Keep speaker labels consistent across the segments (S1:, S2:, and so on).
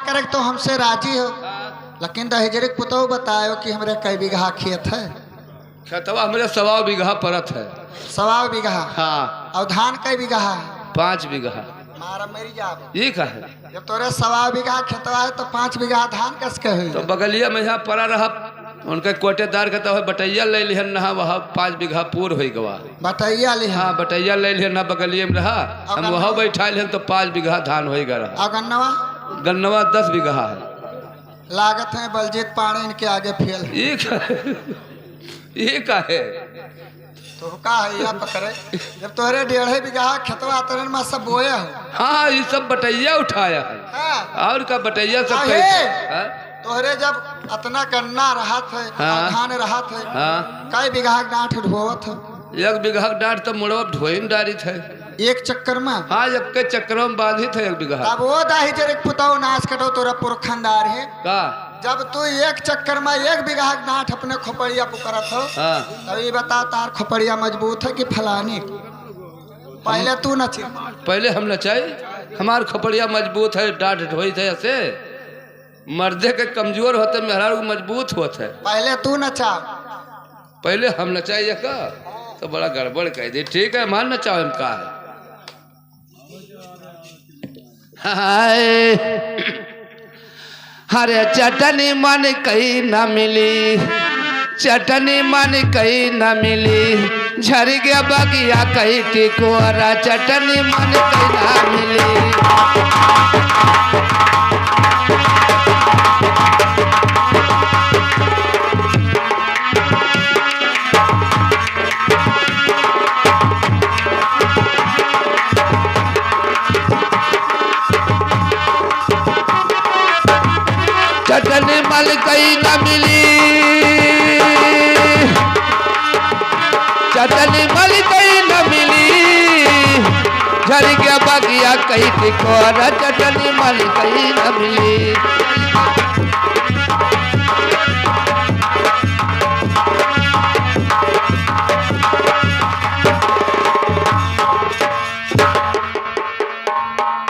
S1: करे तो हमसे राजी हो, लेकिन दहेजरे पुतौ बतायो कि हमरे कई बीघा खेत है।
S2: खेतवा हमरे 1.25 बीघा परत है।
S1: 1.25 बीघा।
S2: हाँ।
S1: और धान कई बीघा है?
S2: 5 बीघा।
S1: मारा मेरी जाब
S2: ये का है?
S1: जब तोरे 1.25 बीघा खेतवा है तो 5 बीघा धान कैसे हुई?
S2: तो बगलिया में यहाँ पड़ा रहा उनके कोटेदार के तो बटैया ले लिहन ना, वहाँ 5 बीघा पूर हो गवा।
S1: बटैया लिहन?
S2: हाँ बटैया ले लिहन ना, बगलिया में रहा हम वहाँ बैठा लिहन तो 5 बीघा धान हो रहा।
S1: और गन्नवा?
S2: गन्नवा 10 बीघा है।
S1: लागत है बलजीत पानी इनके आगे फेल।
S2: ये का है?
S1: तो का है या पकड़े जब तोहरे 1.5 बीघा खेतवा तरन में सब बोए हो।
S2: हाँ ये सब बटैया उठाया है।
S1: हाँ।
S2: और का बटैया सब
S1: तोहरे जब अतना गन्ना रहा थे। हाँ। धान रहा थे।
S2: हाँ।
S1: कई बीघा डांठ ढोवत हो?
S2: 1 बीघा डांठ तो मुड़वा ढोइन डारी थे
S1: एक चक्कर में।
S2: हाँ एक के चक्कर में बांधी थे 1 बीघा।
S1: अब वो दहेजरे पुतौ नाश कटो तोरा पुरखंदार है
S2: का?
S1: जब तू एक चक्कर में 1 बीघा डांठ अपने खोपड़िया पुकरत हो।
S2: हाँ।
S1: तब ये बता तार खोपड़िया मजबूत है कि फलानी? पहले तू नच।
S2: पहले हम नचाई, हमार खोपड़िया मजबूत है, डांठ ढोई थे ऐसे। मर्दे के कमजोर होते मेहरारू मजबूत होते। पहले
S1: तू नचा।
S2: पहले हम नचाइए का तो बड़ा गड़बड़ कह दी। ठीक है मान नचाओ हम का है।
S3: हरे चटनी मन कहीं न मिली, चटनी मन कहीं न मिली, झर गया बगिया कहीं टिकोरा, चटनी मन कहीं न मिली। चटनी मल कहीं न मिली, चटनी मल कहीं न मिली, झर गया बगिया कहीं टिकोरा, चटनी मल कहीं न मिली।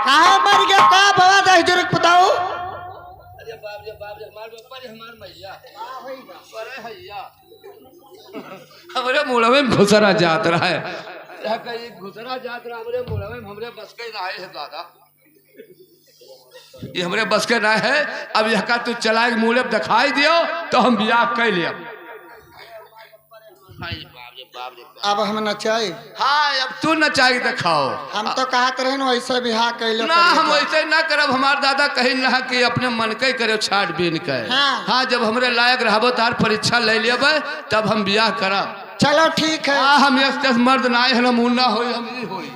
S1: कहाँ मर गया? कहाँ भवा दहेजरे पुतौ?
S2: हमारे मुड़वे में घुसरा जात रहा है। घुसरा जात रहा हमारे मुड़वे में, हमरे बस के ना है दादा, ये हमरे बस के ना है। अब यह का तू चला के मुड़े दिखाई दियो तो हम बियाह कर लिया।
S1: अब हम नचाई।
S2: हाँ अब तू नचाई दिखाओ।
S1: हम तो कहा करे ना वैसे बिहार कैलो
S2: ना, हम वैसे ना करब। हमार दादा कहीं ना कि अपने मन के करे छाट बीन के। हाँ जब हमरे लायक रहबो तार परीक्षा ले लेब तब हम बियाह करब।
S1: चलो ठीक है।
S2: हाँ हम एक मर्द ना है, हम मुन्ना होई, हम नहीं होई।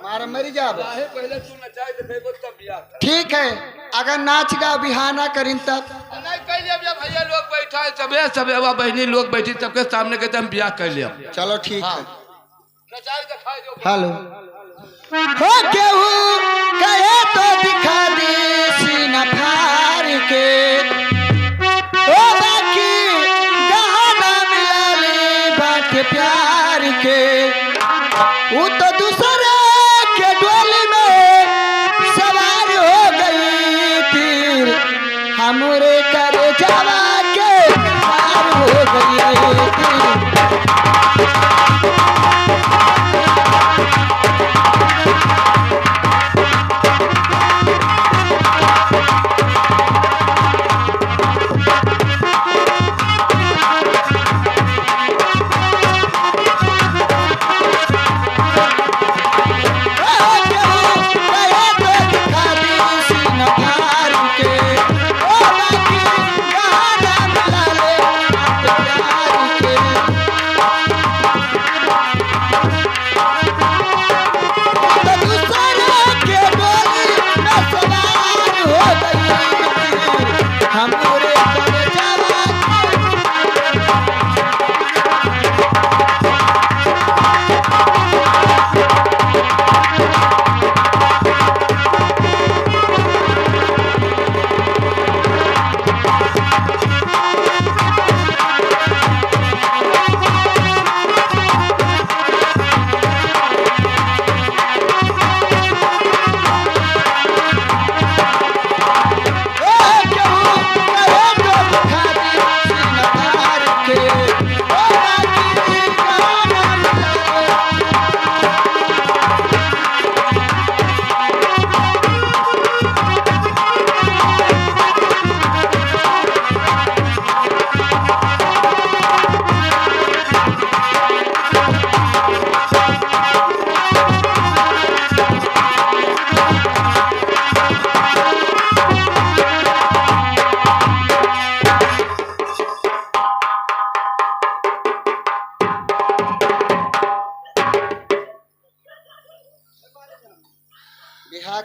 S1: मारा मरी जाब।
S2: पहले तू नचाई दिखेबो तब बियाह।
S1: ठीक है अगर नाच गा बिहाना करीन तब
S2: नहीं कर लिया। भैया लोग बैठा है सबे सबे बहनी लोग बैठी सबके सामने कहते हम बियाह कर लिया।
S1: चलो ठीक है।
S2: नचाई दिखाई दो।
S1: हेलो हो केहू कहे तो दिखा दे सीना फाड़ के, ओ बाकी गहना मिला ले बाटे प्यार के। वो तो दूसरे के डोली में सवार हो गई तीर, हमरे करे जावा के पार हो गई तीर।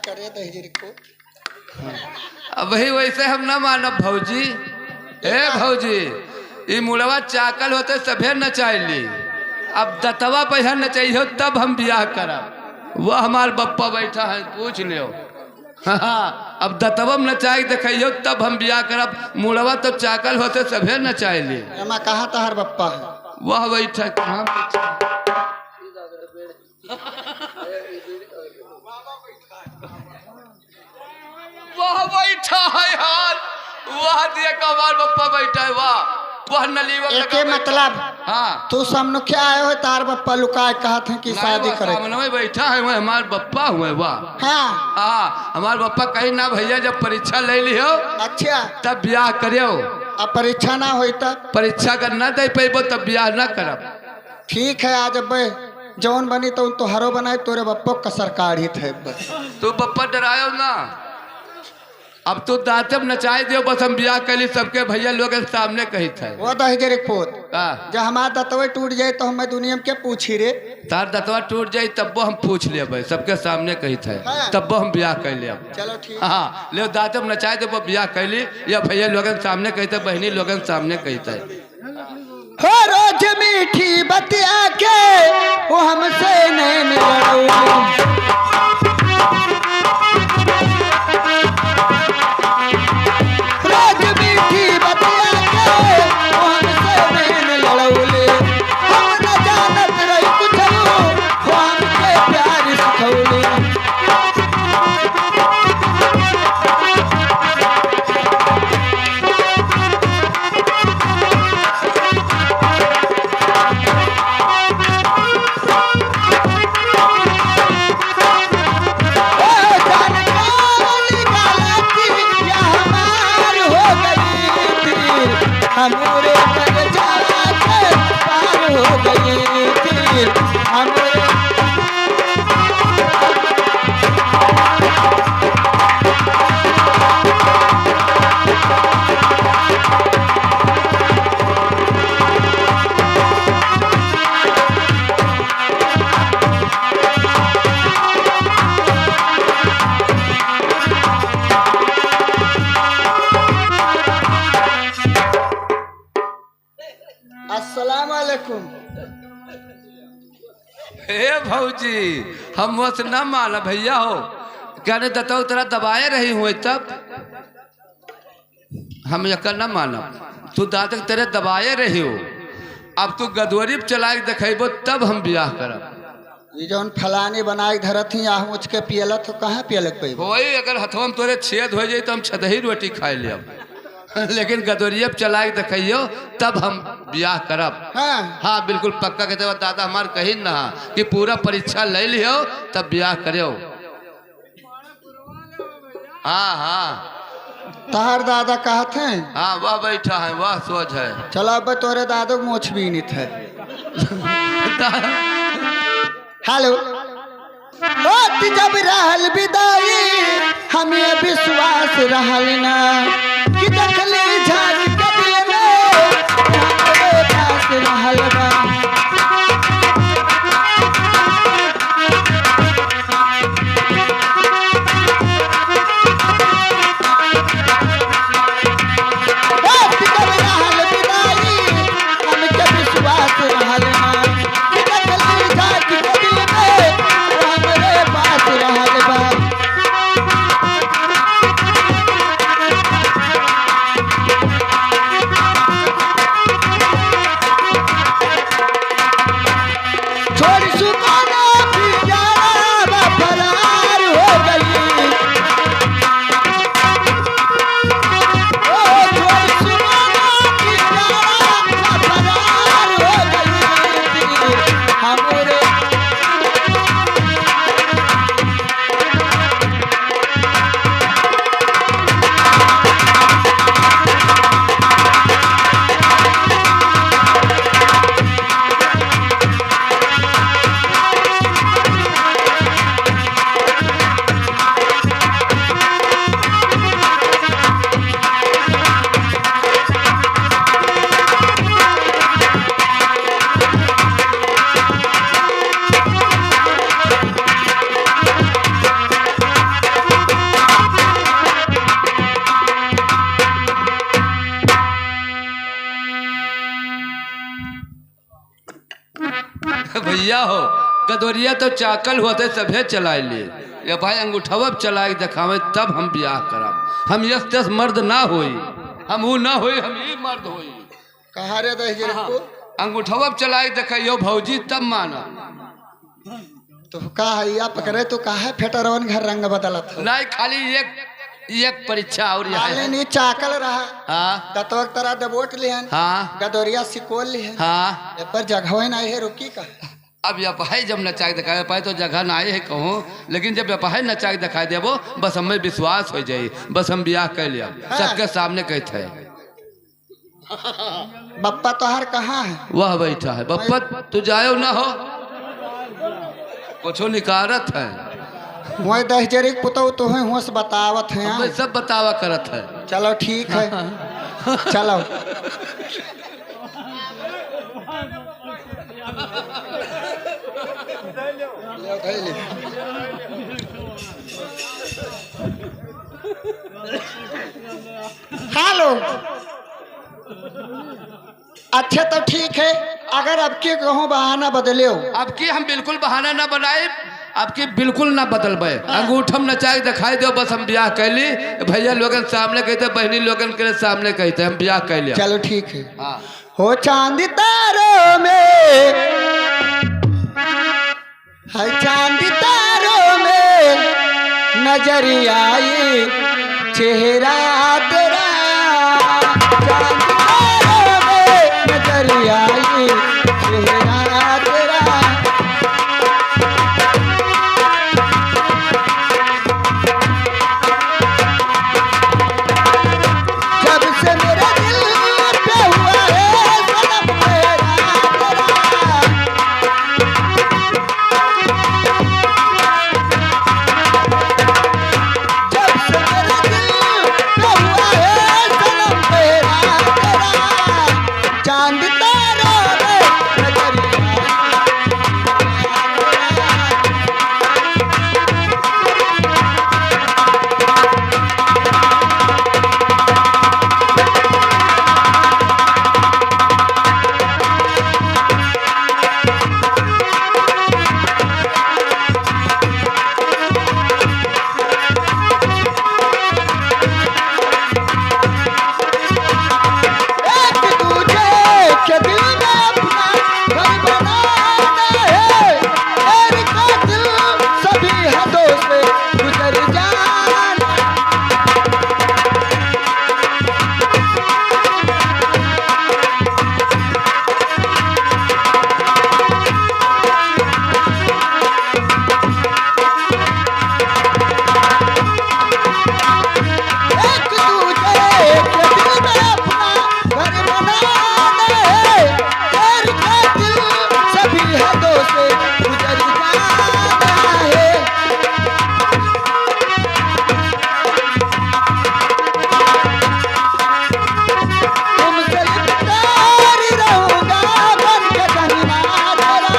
S1: करे दहेजर को।
S2: अब वही वैसे हम ना मानब भौजी। ए भौजी, ये मुड़वा चाकल होते सभे नचाइली, अब दतवा पैसा नचाइयो तब हम ब्याह करब। वह हमार बप्पा बैठा है, पूछ लियो। हाँ, अब दतवम नचाई देखियो तब हम ब्याह करब। मुड़वा तो चाकल होते सभे नचाइली।
S1: एमा कहाँ तहार बप्पा है?
S2: वह बैठा कहाँ वह बैठा है यार, वह दिया का हमार बप्पा बैठा है। वाह, वह नलीवा
S1: एके मतलब
S2: हाँ,
S1: तू सामने क्या आए हो? तार बप्पा लुकाए कहत है कि शादी करे।
S2: सामने में बैठा है, वह हमार बप्पा हुए। वाह
S1: हाँ
S2: हाँ, हमार बप्पा कहीं ना भैया जब परीक्षा ले लियो
S1: अच्छा,
S2: तब ब्याह करियो।
S1: अब परीक्षा ना होई तब?
S2: परीक्षा कर ना दे पेबो तब ब्याह ना करब।
S1: ठीक है, आज अब जौन बनी तो तोहरो बनाए, तोरे बप्पो का सरकारी थे।
S2: तू बप्पा डरायो ना, अब तू दांतब नचाई दियो बस हम ब्याह कर ली सबके भैया लोग के सामने कही थे।
S1: वो दहेजर एक पोत
S2: का
S1: जब हमार दतवे टूट जाए तो हमें दुनिया में क्या पूछी रे?
S2: तार दतवा टूट जाई तब हम पूछ लेबै, सबके सामने कही थे।
S1: हाँ।
S2: तब हम ब्याह कर लिया।
S1: चलो ठीक।
S2: हाँ, ले दांतब नचाई दे ब्याह कर ली, या भैया लोग के सामने कही थे, बहनी लोग के सामने कही थे।
S1: हो रोज मीठी बतिया के वो हमसे नहीं मिलो, रोज मीठी बतिया के वो हमसे नहीं मिलौले। हम न जानत रही कुछ वो हमके प्यार सिखौले। हमरे पर जाके पार हो गई थी हमरे। अस्सलाम वालेकुम।
S2: हे भौजी, हम बस न माना भैया हो, कहने दतो तेरा दबाए रही हुए तब हम यकर न माना। तू दांत तेरे दबाए रही हो, अब तू गदवरी चला के देखेबो तब हम ब्याह करब।
S1: ये जौन फलानी बनाए धरत ही आह मुझ के पियलत हो, कहाँ पियलत पे
S2: वही अगर हथवा में तोरे छेद हो जाए तो हम छदही रोटी खाए लिया। लेकिन गदोरिया चला के देखियो तब हम ब्याह करब।
S1: हाँ
S2: हाँ बिल्कुल पक्का कहते हो दादा हमार कही ना कि पूरा परीक्षा ले लियो तब ब्याह करियो। हाँ हाँ
S1: तहार दादा कहत हैं।
S2: हाँ, वह बैठा है, वह सोच है।
S1: चलो अब तोरे दादो मोछ भी नहीं थे। हेलो, बात जब रहल विदाई हमें विश्वास रहल ना कि देखली झांक कभी हमरे पास रहल बा। बात जब रहल विदाई हमके विश्वास रहल ना कि देखली झांक कभी हमरे पास रहल बा।
S2: भैया हो गदोरिया तो चाकल होते सभे चलाए ले ये भाई अंगूठवा चलाए दिखावे तब हम ब्याह करब। हम यस तस मर्द ना होई, हम वो ना होई, हम ही मर्द होई।
S1: कहाँ रे दही को
S2: अंगूठवा चलाए दिखाइयो भौजी तब माना।
S1: तो का है या पकड़े तो का है फेटरवन घर रंग बदलत है
S2: नहीं खाली एक परीक्षा और
S1: हाले नहीं चाकल रहा।
S2: हाँ
S1: दतवक तरह दबोट लिहन
S2: हाँ
S1: गदोरिया सिकोल लिहन
S2: हाँ।
S1: ए पर जगह ना है रुकी का।
S2: अब यह भाई जब नचाक दिखाए पाए तो जगह ना आए है कहूँ, लेकिन जब भाई नचाक दिखाई देवो बस हमें विश्वास हो जाये, बस हम ब्याह कर लिया सबके सामने कहते है।
S1: बप्पा तोहर कहाँ है?
S2: वह बैठा है। बप्पा तू जायो ना हो कुछ निकारत है।
S1: मोय दहजरी पुतौ तो है होश बतावत है।
S2: हमें सब बतावा करत है।
S1: चलो ठीक है चलो हेलो अच्छा तो ठीक है। अगर अब के कहूँ बहाना बदले हो
S2: अब की हम बिल्कुल बहाना ना बनाए, अब की बिल्कुल ना बदलबे। अंगूठम नचाई दिखाई दो बस हम ब्याह कैली। भैया लोगन सामने कहते, बहनी लोगन के सामने कहते हम ब्याह कर लिया।
S1: चलो ठीक है।
S2: हाँ।
S1: हो चांदी तारों में है चांदी तारों में नजरी आई चेहरा तेरा। चांदी तारों में नजरी आई चेहरा तेरा। जब से मेरे दिल पे हुआ है सनम मेरा तेरा। जब से मेरे दिल पे हुआ है सनम मेरा तेरा। चांद तारों में नजरिया एक दूजे के दिल में अपना घर बनाना है। और का दिल सभी हदों से गुजर जाना। एक दूजे के दिल में अपना घर बनाना है। और का दिल सभी हदों से गुजर जाना है। तुमसे इफ्तार रहूंगा बन के जहीना तेरा।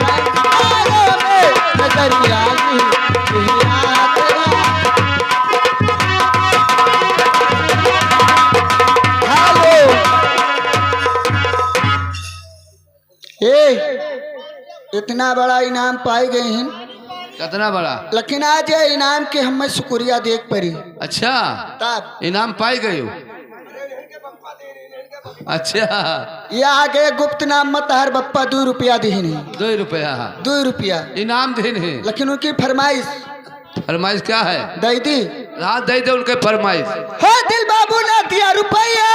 S1: चांद तारों में नजरिया की चेहरा तेरा। हेलो इतना बड़ा इनाम पाई गए हैं,
S2: कितना बड़ा?
S1: लेकिन आज ये इनाम के हमें शुक्रिया देख पड़ी।
S2: अच्छा
S1: तब
S2: इनाम पाई गई हो? अच्छा
S1: ये आगे गुप्त नाम मत हर बप्पा 2 रुपया दी नहीं।
S2: 2 रुपया
S1: 2 रुपया
S2: इनाम दिन है।
S1: लेकिन उनकी फरमाइश
S2: फरमाइश क्या है?
S1: दई दी।
S2: हाँ दे दे उनके फरमाइश।
S1: हो दिल बाबू ने दिया रुपया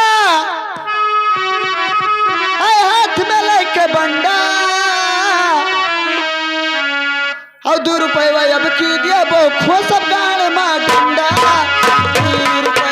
S1: आए हाथ में लेके बंडा। और 2 रुपये अब की दिया वो खो सब गाड़ माँ डंडा। 2 रुपये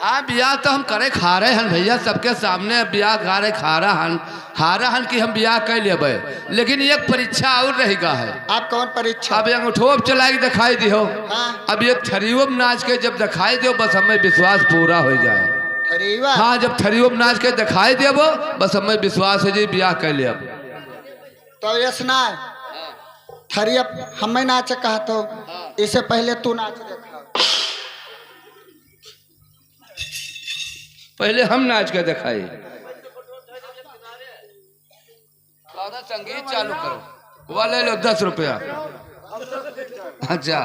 S2: हाँ ब्याह तो हम करे खा रहे हैं भैया, सबके सामने ब्याह करे खा रहा हन कि हम ब्याह कर लेबे, लेकिन एक परीक्षा और रहेगा है।
S1: आप कौन परीक्षा?
S2: अब अंगूठो चला के दिखाई दियो,
S1: हाँ।
S2: अब ये थरियो में नाच के जब दिखाई दियो बस हमें विश्वास पूरा हो जाए।
S1: थरीवा?
S2: हाँ, जब थरियो में नाच के दिखाई देबो बस हमें विश्वास हो जाए ब्याह कर ले।
S1: तो ये सुना, थरिया हमें नाच कहा तो इससे पहले तू नाच देखा।
S2: पहले हम नाच के दिखाई। संगीत चालू करो, वाले लो 10 रुपया। अच्छा।